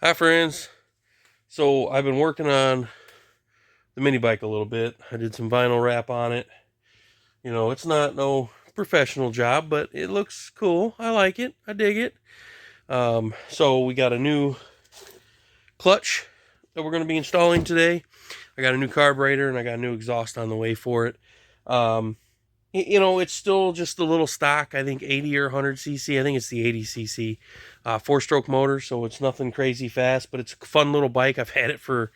Hi friends. So I've been working on the mini bike a little bit. I did some vinyl wrap on it. It's not no professional job, but it looks cool. I like it. I dig it. So we got a new clutch that we're going to be installing today. I got a new carburetor and I got a new exhaust on the way for it. Um, it's still just a little stock. I think 80 or 100 cc. I think it's the 80 cc, 4-stroke motor. So it's nothing crazy fast, but it's a fun little bike. I've had it for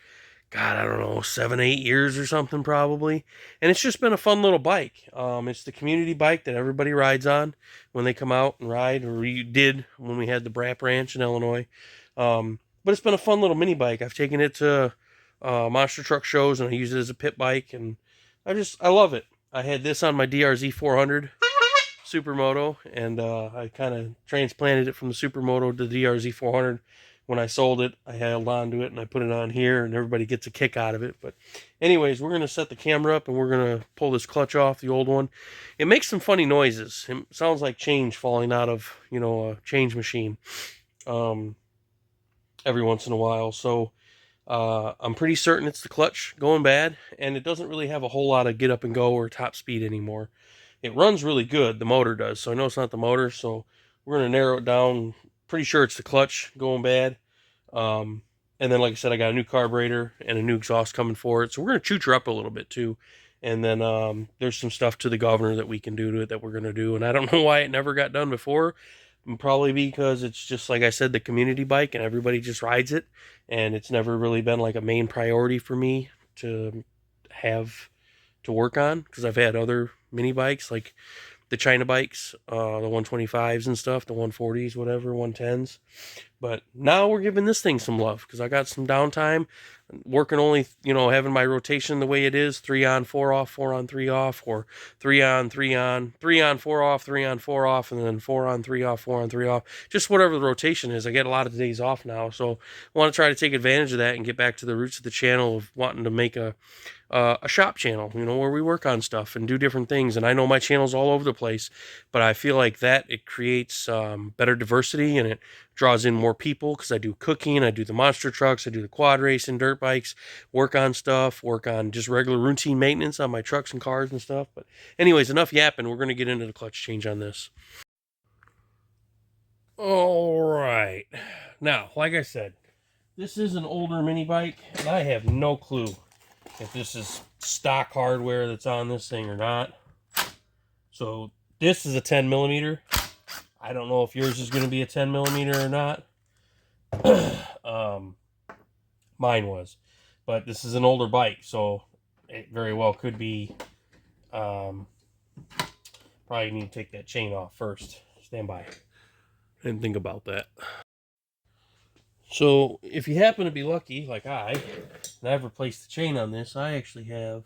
God, I don't know, 7, 8 years or something probably. And it's just been a fun little bike. It's the community bike that everybody rides on when they come out and ride, or we did when we had the Brap Ranch in Illinois. But it's been a fun little mini bike. I've taken it to monster truck shows and I use it as a pit bike, and I love it. I had this on my DRZ 400 Supermoto, and I kind of transplanted it from the Supermoto to the DRZ 400. When I sold it, I held on to it and I put it on here, and everybody gets a kick out of it. But anyways, we're going to set the camera up and we're going to pull this clutch off, the old one. It makes some funny noises. It sounds like change falling out of, a change machine every once in a while. So I'm pretty certain it's the clutch going bad, and it doesn't really have a whole lot of get up and go or top speed anymore. It runs really good, the motor does, so I know it's not the motor, so we're going to narrow it down. Pretty sure it's the clutch going bad. And then, like I said, I got a new carburetor and a new exhaust coming for it, so we're going to chooch her up a little bit too. And then there's some stuff to the governor that we can do to it that we're going to do, and I don't know why it never got done before. Probably because it's just, like I said, the community bike and everybody just rides it, and it's never really been like a main priority for me to have to work on, because I've had other mini bikes like the China bikes, the 125s and stuff, the 140s, whatever, 110s. But now we're giving this thing some love because I got some downtime, working only, having my rotation the way it is: 3 on, 4 off, 4 on, 3 off, or 3 on, 3 on, 3 on, 4 off, 3 on, 4 off, and then 4 on, 3 off, 4 on, 3 off. Just whatever the rotation is. I get a lot of days off now, so I want to try to take advantage of that and get back to the roots of the channel of wanting to make a shop channel, where we work on stuff and do different things. And I know my channel's all over the place, but I feel like that it creates better diversity, and it draws in more people, because I do cooking, I do the monster trucks, I do the quad racing, dirt bikes, work on stuff, work on just regular routine maintenance on my trucks and cars and stuff. But anyways, enough yapping. We're going to get into the clutch change on this. All right. Now, like I said, this is an older mini bike, and I have no clue if this is stock hardware that's on this thing or not. So this is a 10 millimeter. I don't know if yours is going to be a 10 millimeter or not. Mine was, but this is an older bike, so it very well could be. Probably need to take that chain off first. Stand by. Didn't think about that. So if you happen to be lucky, like and I've replaced the chain on this, I actually have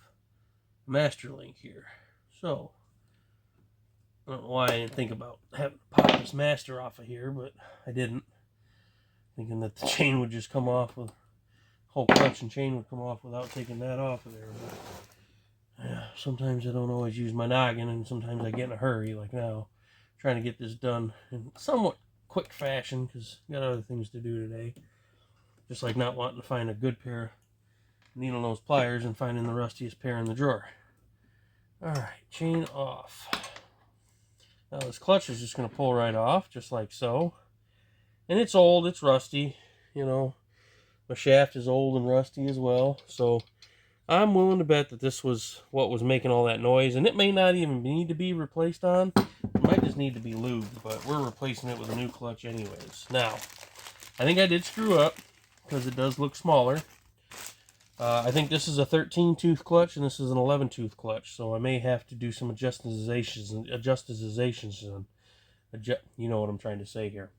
a master link here. So I don't know why I didn't think about having to pop this master off of here, but I didn't. Thinking that the chain would just come off, with whole clutch and chain would come off without taking that off of there. But yeah, sometimes I don't always use my noggin, and sometimes I get in a hurry, like now, trying to get this done in somewhat quick fashion, because I got other things to do today. Just like not wanting to find a good pair of needle nose pliers and finding the rustiest pair in the drawer. Alright, chain off. Now this clutch is just going to pull right off, just like so. And it's old, it's rusty, My shaft is old and rusty as well. So I'm willing to bet that this was what was making all that noise. And it may not even need to be replaced on. It might just need to be lubed, but we're replacing it with a new clutch anyways. Now, I think I did screw up, because it does look smaller. I think this is a 13-tooth clutch and this is an 11-tooth clutch, so I may have to do some adjustizations. You know what I'm trying to say here.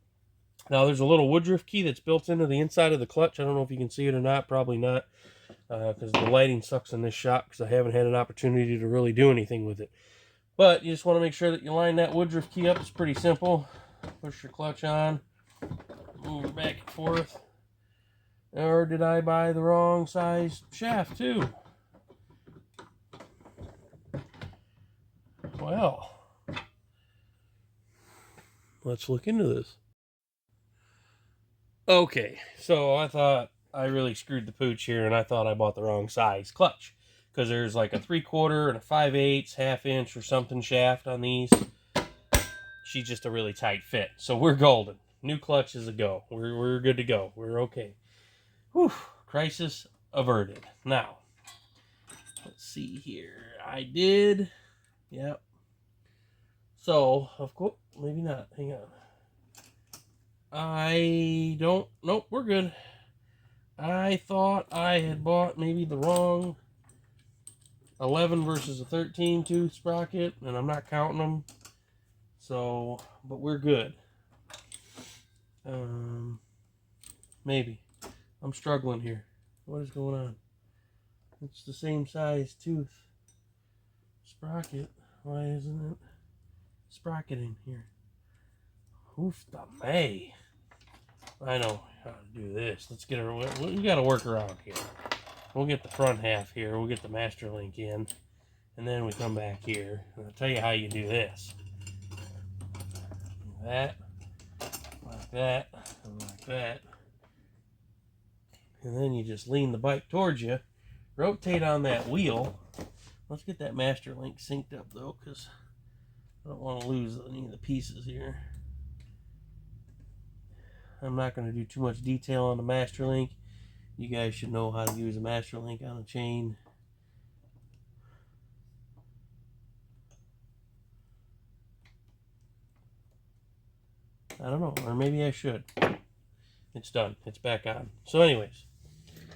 Now, there's a little woodruff key that's built into the inside of the clutch. I don't know if you can see it or not. Probably not, because the lighting sucks in this shop, because I haven't had an opportunity to really do anything with it. But you just want to make sure that you line that woodruff key up. It's pretty simple. Push your clutch on, move it back and forth. Or did I buy the wrong size shaft too? Well, let's look into this. Okay, so I thought I really screwed the pooch here, and I thought I bought the wrong size clutch, because there's like a 3/4 and a 5/8, ½ inch or something shaft on these. She's just a really tight fit, so we're golden. New clutch is a go. We're good to go. We're okay. Whew, crisis averted. Now, let's see here. I did, yep. So, of course, maybe not. Hang on. I don't, nope, we're good. I thought I had bought maybe the wrong 11 versus a 13 tooth sprocket, and I'm not counting them. So, but we're good. Maybe. I'm struggling here. What is going on? It's the same size tooth sprocket. Why isn't it sprocketing here? Oof the May. I know how to do this. Let's get her. We got to work around here. We'll get the front half here. We'll get the master link in. And then we come back here. And I'll tell you how you do this. Like that, and like that. And then you just lean the bike towards you. Rotate on that wheel. Let's get that master link synced up though, because I don't want to lose any of the pieces here. I'm not going to do too much detail on the master link. You guys should know how to use a master link on a chain. I don't know, or maybe I should. It's done. It's back on. So anyways,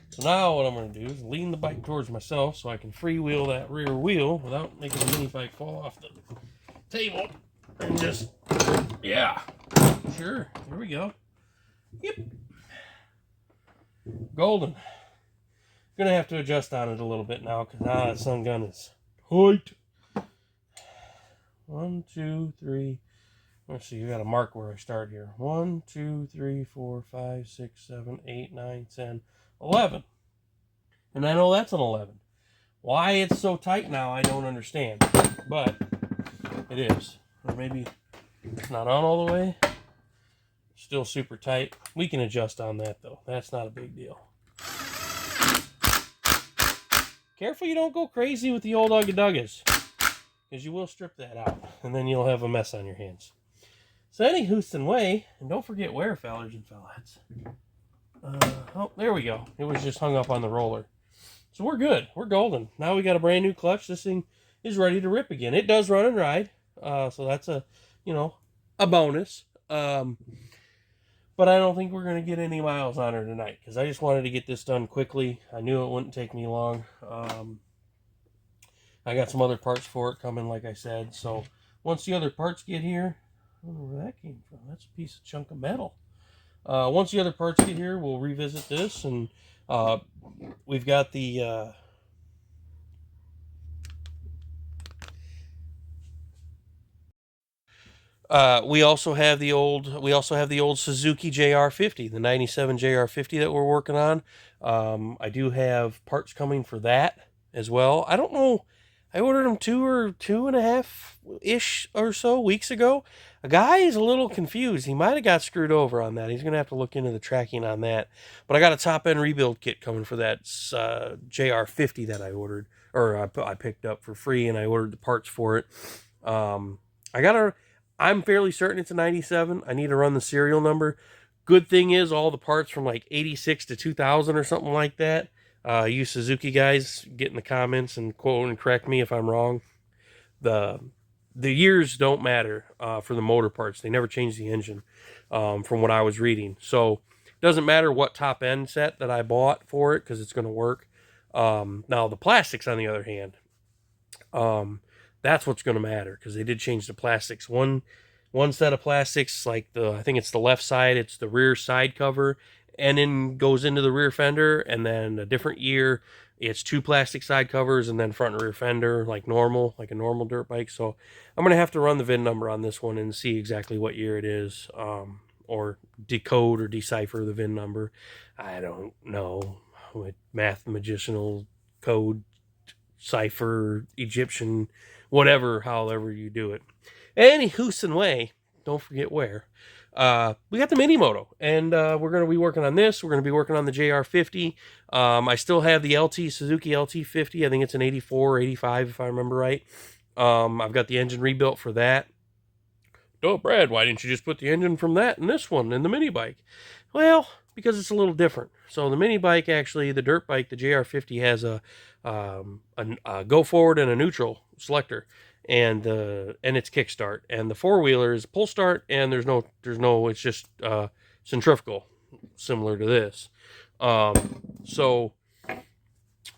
so now what I'm going to do is lean the bike towards myself so I can freewheel that rear wheel without making the mini bike fall off the table. And just, yeah, sure, here we go. Yep. Golden. Gonna have to adjust on it a little bit now because now that sun gun is tight. 1, 2, 3. Let's see, you got to mark where I start here. 1, 2, 3, 4, 5, 6, 7, 8, 9, 10, 11. And I know that's an 11. Why it's so tight now, I don't understand. But it is. Or maybe it's not on all the way. Still super tight. We can adjust on that though. That's not a big deal. Careful you don't go crazy with the old Ugga Duggas, because you will strip that out, and then you'll have a mess on your hands. So any Houston way, and don't forget wear, fellers and fellaheads. Oh, there we go. It was just hung up on the roller. So we're good. We're golden. Now we got a brand new clutch. This thing is ready to rip again. It does run and ride, so that's a, a bonus. But I don't think we're going to get any miles on her tonight because I just wanted to get this done quickly. I knew it wouldn't take me long. I got some other parts for it coming, like I said. So once the other parts get here, I don't know where that came from. That's a piece of chunk of metal. Once the other parts get here, we'll revisit this. And we've got the... we also have the old Suzuki JR50, the 97 JR50 that we're working on. I do have parts coming for that as well. I don't know. I ordered them 2.5-ish or so weeks ago. A guy is a little confused. He might have got screwed over on that. He's going to have to look into the tracking on that. But I got a top-end rebuild kit coming for that JR50 that I ordered, or I picked up for free, and I ordered the parts for it. I'm fairly certain it's a 97. I need to run the serial number. Good thing is all the parts from like 86 to 2000 or something like that. You Suzuki guys get in the comments and quote and correct me if I'm wrong. The years don't matter for the motor parts. They never change the engine from what I was reading. So it doesn't matter what top end set that I bought for it because it's going to work. Now the plastics on the other hand, that's what's going to matter because they did change the plastics. One set of plastics, like I think it's the left side, it's the rear side cover, and then goes into the rear fender. And then a different year, it's 2 plastic side covers and then front and rear fender, like a normal dirt bike. So I'm going to have to run the VIN number on this one and see exactly what year it is, or decode or decipher the VIN number. I don't know. With mathematical code, cipher, Egyptian, whatever, however you do it. Any Houston way, don't forget where. we got the Mini Moto, and we're going to be working on this. We're going to be working on the JR50. I still have the Suzuki LT50. I think it's an 84 or 85 if I remember right. I've got the engine rebuilt for that. Oh, Brad, why didn't you just put the engine from that in this one in the mini bike? Well, because it's a little different. So the mini bike, actually, the dirt bike, the JR50 has a go forward and a neutral selector, and it's kickstart, and the four wheeler is pull start, and it's just centrifugal, similar to this. So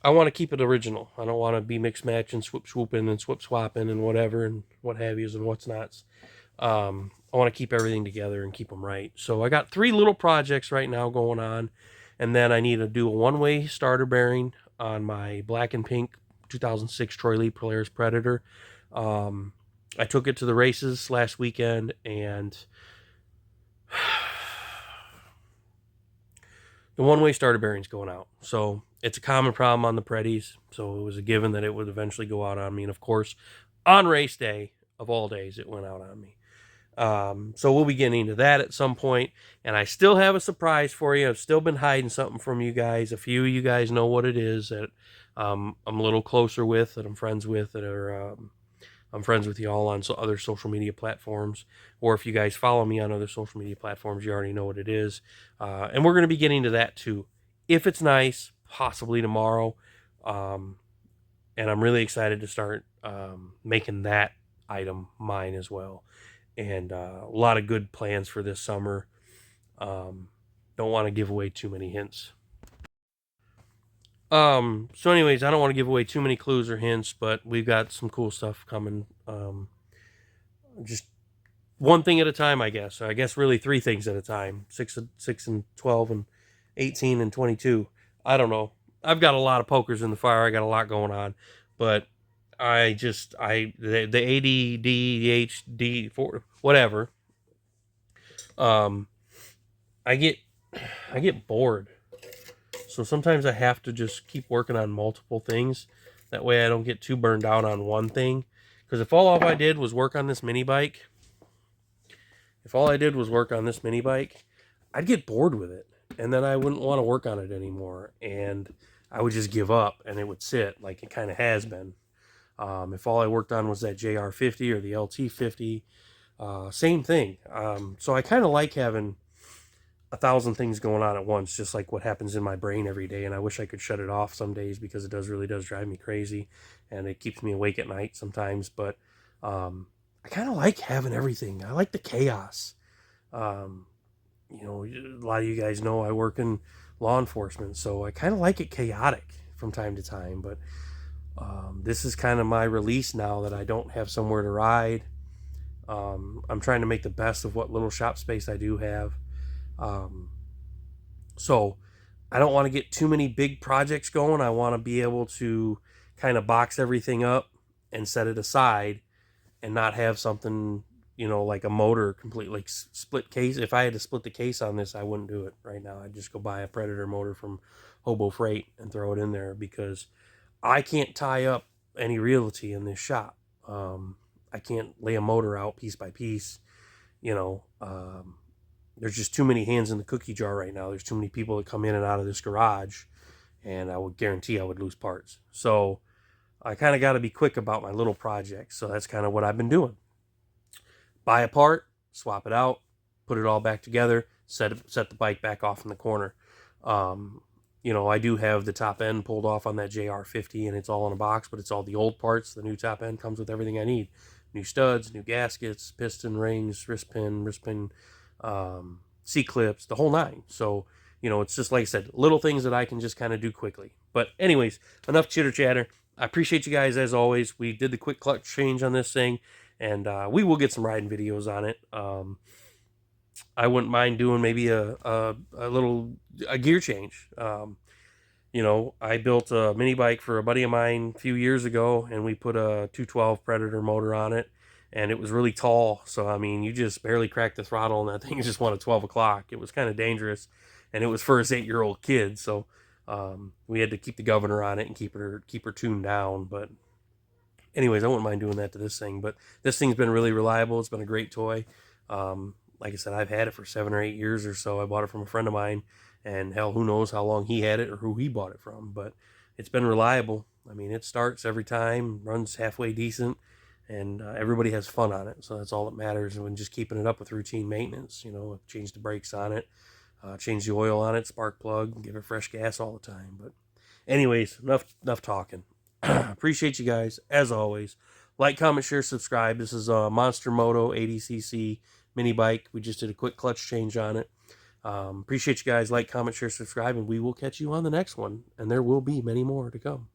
I want to keep it original. I don't want to be mix matching, swooping and swip swapping and whatever and what have yous and what's nots. I want to keep everything together and keep them right. So I got 3 little projects right now going on, and then I need to do a one-way starter bearing on my black and pink 2006 Troy Lee Polaris Predator. I took it to the races last weekend, and the one-way starter bearing's going out. So it's a common problem on the Predis, so it was a given that it would eventually go out on me. And of course, on race day of all days, it went out on me. So we'll be getting into that at some point, and I still have a surprise for you. I've still been hiding something from you guys. A few of you guys know what it is that I'm a little closer with, that I'm friends with, that are I'm friends with y'all on other social media platforms, or if you guys follow me on other social media platforms, you already know what it is. And we're going to be getting to that too, if it's nice, possibly tomorrow. And I'm really excited to start making that item mine as well. And a lot of good plans for this summer. Don't want to give away too many hints. So anyways, I don't want to give away too many clues or hints, but we've got some cool stuff coming. Just one thing at a time, I guess. I guess really 3 things at a time. 6 and 12 and 18 and 22. I don't know. I've got a lot of pokers in the fire. I got a lot going on, but the ADD, HD, whatever. I get bored. So sometimes I have to just keep working on multiple things. That way I don't get too burned out on one thing. Because if all I did was work on this mini bike, I'd get bored with it. And then I wouldn't want to work on it anymore. And I would just give up and it would sit like it kind of has been. If all I worked on was that JR50 or the LT50, same thing. So I kind of like having 1,000 things going on at once, just like what happens in my brain every day. And I wish I could shut it off some days, because it really does drive me crazy, and it keeps me awake at night sometimes. But I kind of like having everything. I like the chaos. A lot of you guys know I work in law enforcement, so I kind of like it chaotic from time to time. But this is kind of my release now that I don't have somewhere to ride. I'm trying to make the best of what little shop space I do have. So I don't want to get too many big projects going. I want to be able to kind of box everything up and set it aside, and not have something, like a motor complete, like split case. If I had to split the case on this, I wouldn't do it right now. I'd just go buy a Predator motor from Hobo Freight and throw it in there, because I can't tie up any realty in this shop. I can't lay a motor out piece by piece. There's just too many hands in the cookie jar right now. There's too many people that come in and out of this garage, and I would guarantee I would lose parts. So I kind of got to be quick about my little projects. So that's kind of what I've been doing. Buy a part, swap it out, put it all back together, set the bike back off in the corner. I do have the top end pulled off on that JR50, and it's all in a box, but it's all the old parts. The new top end comes with everything I need. New studs, new gaskets, piston rings, wrist pin, C-clips, the whole 9. So, it's just like I said, little things that I can just kind of do quickly. But anyways, enough chitter chatter. I appreciate you guys as always. We did the quick clutch change on this thing, and we will get some riding videos on it. I wouldn't mind doing maybe a gear change. I built a mini bike for a buddy of mine a few years ago, and we put a 212 Predator motor on it, and it was really tall. So, you just barely cracked the throttle, and that thing just went at 12 o'clock. It was kind of dangerous, and it was for his 8-year-old kid. So, we had to keep the governor on it and keep her tuned down. But anyways, I wouldn't mind doing that to this thing. But this thing's been really reliable. It's been a great toy. Like I said, I've had it for 7 or 8 years or so. I bought it from a friend of mine, and hell, who knows how long he had it or who he bought it from. But it's been reliable. I mean, it starts every time, runs halfway decent, and everybody has fun on it. So that's all that matters. And when just keeping it up with routine maintenance, change the brakes on it, change the oil on it, spark plug, give it fresh gas all the time. But anyways, enough talking. Appreciate you guys as always. Like, comment, share, subscribe. This is a Monster Moto 80cc mini bike. We just did a quick clutch change on it. Appreciate you guys. Like, comment, share, subscribe, and we will catch you on the next one. And there will be many more to come.